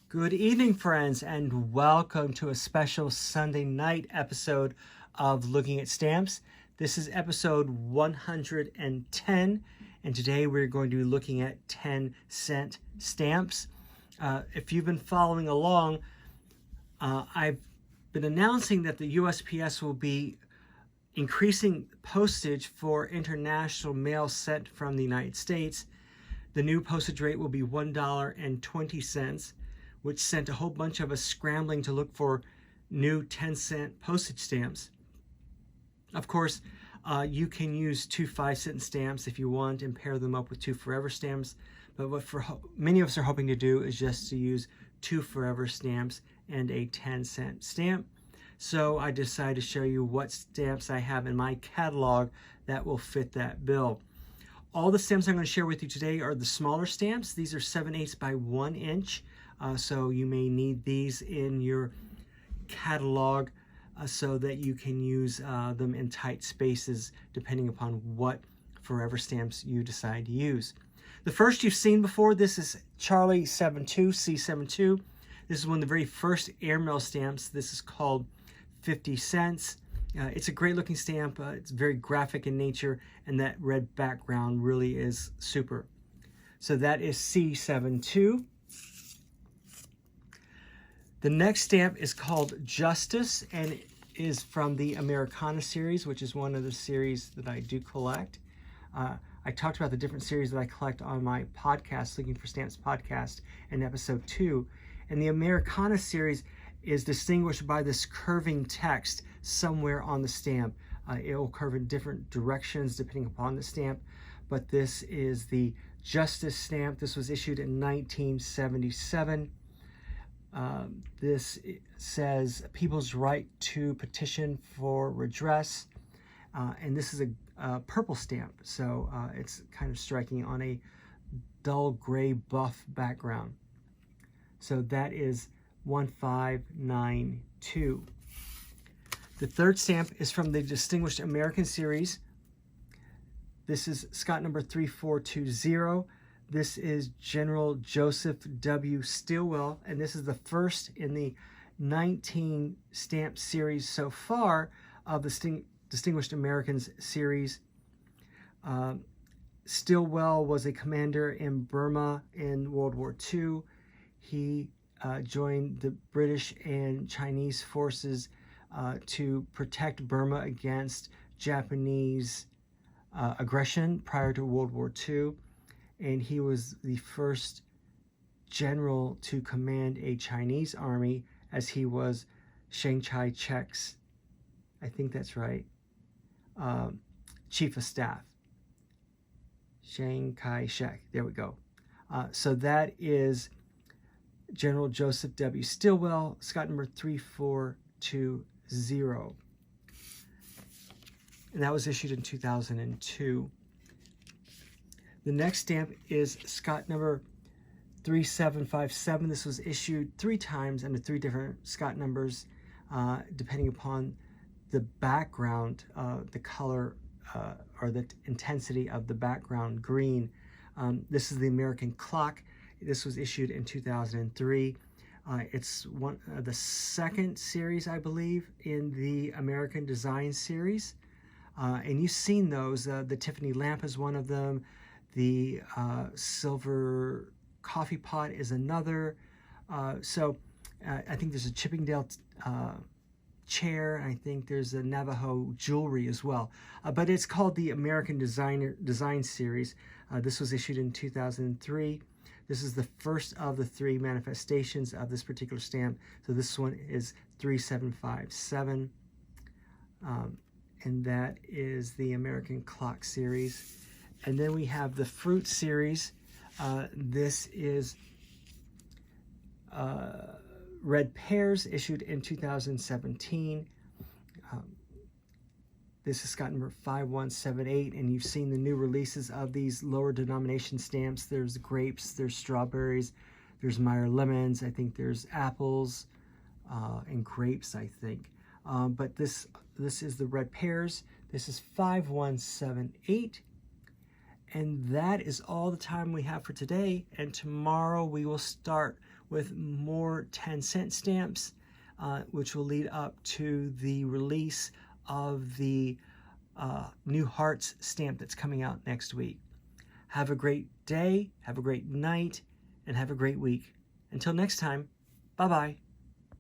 Good evening, friends, and welcome to a special Sunday night episode of Looking at Stamps. This is episode 110, and today we're going to be looking at 10-cent stamps. If you've been following along, I've been announcing that the USPS will be increasing postage for international mail sent from the United States. The new postage rate will be $1.20, which sent a whole bunch of us scrambling to look for new 10-cent postage stamps. Of course, you can use two 5-cent stamps if you want and pair them up with two Forever stamps. But what many of us are hoping to do is just to use two Forever stamps and a 10-cent stamp. So I decided to show you what stamps I have in my catalog that will fit that bill. All the stamps I'm going to share with you today are the smaller stamps. These are 7/8 by 1 inch. So you may need these in your catalog so that you can use them in tight spaces depending upon what Forever stamps you decide to use. The first you've seen before, this is Charlie 72, C72. This is one of the very first airmail stamps. This is called 50 cents. It's a great looking stamp. It's very graphic in nature, and that red background really is super. So that is C72. The next stamp is called Justice, and it is from the Americana series, which is one of the series that I do collect. I talked about the different series that I collect on my podcast, Looking for Stamps podcast, in episode 2. And the Americana series is distinguished by this curving text somewhere on the stamp. It will curve in different directions depending upon the stamp, but this is the Justice stamp. This was issued in 1977. This says people's right to petition for redress, and this is a purple stamp, so it's kind of striking on a dull gray buff background. So that is 1592. The third stamp is from the Distinguished American series. This is Scott number 3420. This is General Joseph W. Stilwell, and this is the first in the 19 stamp series so far of the Distinguished Americans series. Stilwell was a commander in Burma in World War II. He joined the British and Chinese forces to protect Burma against Japanese aggression prior to World War II. And he was the first general to command a Chinese army, as he was Chiang Kai-shek's, I think that's right, chief of staff. Chiang Kai-shek, there we go. So that is General Joseph W. Stilwell, Scott number 3420. And that was issued in 2002. The next stamp is Scott number 3757. This was issued 3 times under 3 different Scott numbers, depending upon the background, the color, or the intensity of the background green. This is the American Clock. This was issued in 2003. It's one of the second series, I believe, in the American Design series. And you've seen those. The Tiffany lamp is one of them. The silver coffee pot is another. So I think there's a Chippendale chair. I think there's a Navajo jewelry as well. But it's called the American Design Series. This was issued in 2003. This is the first of the 3 manifestations of this particular stamp. So this one is 3757. And that is the American Clock series. And then we have the Fruit series. This is Red Pears, issued in 2017. This is Scott number 5178, and you've seen the new releases of these lower denomination stamps. There's grapes, there's strawberries, there's Meyer lemons, I think there's apples, and grapes, I think. But this is the Red Pears. This is 5178. And that is all the time we have for today. And tomorrow we will start with more 10-cent stamps, which will lead up to the release of the new Hearts stamp that's coming out next week. Have a great day, have a great night, and have a great week. Until next time, bye-bye.